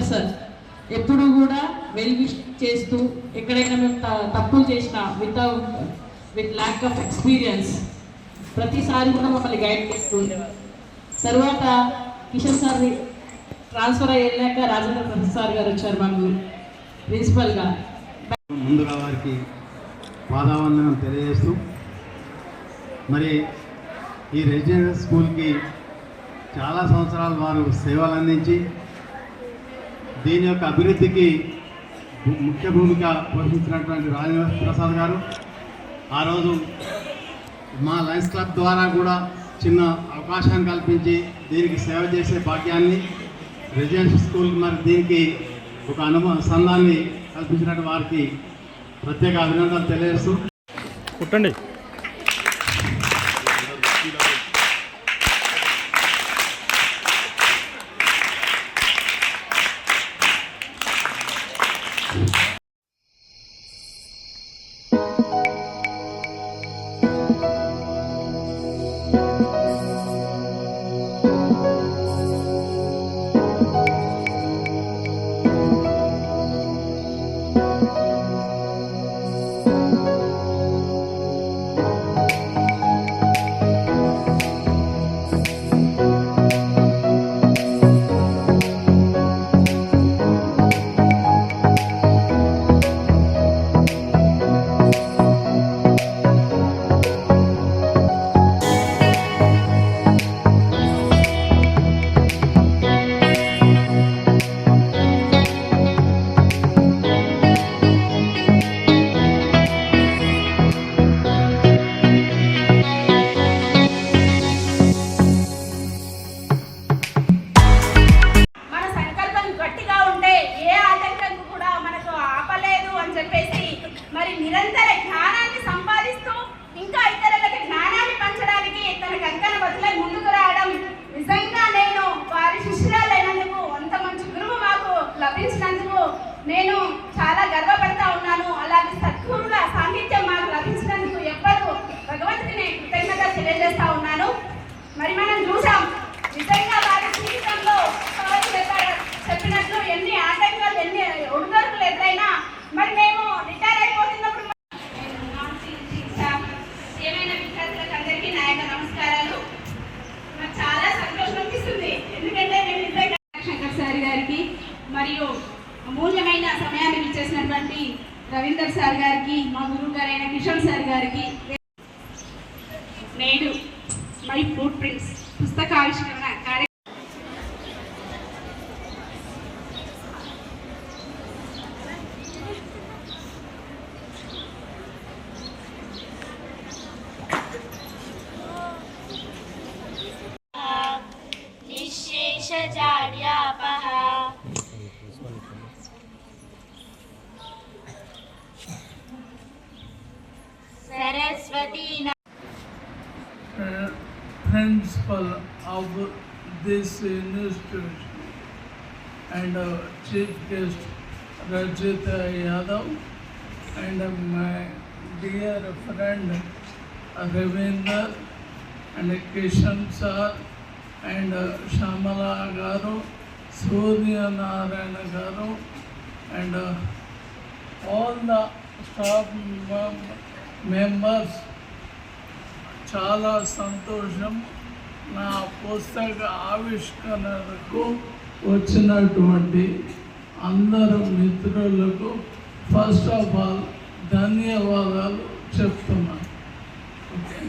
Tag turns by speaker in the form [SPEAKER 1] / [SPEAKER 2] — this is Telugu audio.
[SPEAKER 1] రవీందర్ సార్ ఎప్పుడు కూడా వెల్ విష్ చేస్తూ ఎక్కడైనా మేము తప్పులు చేసినా విత్ ల్యాక్ ఆఫ్ ఎక్స్పీరియన్స్ ప్రతిసారి కూడా మమ్మల్ని గైడ్ చేస్తూ ఉండేవారు. తర్వాత కిషన్ సార్ ట్రాన్స్ఫర్ అయ్యాక రాజేంద్ర ప్రసాద్ సార్ గారు వచ్చారు మాకు ప్రిన్సిపల్గా.
[SPEAKER 2] ముందుగా వారికి పాదావందనం తెలియజేస్తూ మరి ఈ రెసిడెన్షియల్ స్కూల్కి చాలా సంవత్సరాలు వారు సేవలు అందించి దీని యొక్క అభివృద్ధికి ముఖ్య భూమిక పోషించినటువంటి రాజేంద్ర ప్రసాద్ గారు ఆ రోజు మా లయన్స్ క్లబ్ ద్వారా కూడా చిన్న అవకాశాన్ని కల్పించి దీనికి సేవ చేసే భాగ్యాన్ని రెసిడెన్షియల్ స్కూల్ మరి దీనికి ఒక అనుసంధాన్ని కల్పించినట్టు వారికి ప్రత్యేక అభినందనలు తెలియజేస్తూ
[SPEAKER 3] కుట్టండి.
[SPEAKER 4] నిరంతర జ్ఞానాన్ని సంపాదిస్తూ ఇంకా ఇతరులకు జ్ఞానాన్ని పంచడానికి తన కంకణ బదులై ముందుకు రావడం నిజంగా నేను వారి శిష్యురాలైనందుకు అంత మంచి గురువు మాకు లభించినందుకు నేను చాలా గర్వపడతా ఉన్నాను. అలాగే సద్గురువుల సాహిత్యం మాకు లభించినందుకు ఎప్పుడూ భగవంతుడిని కృతజ్ఞత తెలియజేస్తా ఉన్నాను. మరి మనం చూసాం నిజంగా వారి జీవితంలో చెప్పినట్లు ఎన్ని ఆటంకాలు ఎన్ని ఒడుదొడుకులు ఎదురైనా మరి మేము రిటైర్ అయిపోతున్నప్పుడు ఏమైనా విద్యార్థులకు అందరికీ నా యొక్క నమస్కారాలు. నాకు చాలా సంతోషం అనిపిస్తుంది, ఎందుకంటే నేను నిజంగా శంకర్ సార్ గారికి మరియు అమూల్యమైన సమయాన్ని ఇచ్చేసినటువంటి రవీందర్ సార్ గారికి, మా గురువు గారైన కిషన్ సార్ గారికి నేడు మై ఫుట్ ప్రింట్స్ పుస్తకావిష్కరణ కార్యక్రమం
[SPEAKER 5] Principal of this institution and chief guest Rajita Yadav and my dear friend Ravinder and Kishan sir and Shamala Garu, Surya Narayana Garu and all the staff members. చాలా సంతోషం. నా పుస్తక ఆవిష్కరణకు వచ్చినటువంటి అందరు మిత్రులకు ఫస్ట్ ఆఫ్ ఆల్ ధన్యవాదాలు చెప్తున్నాను. ఓకే.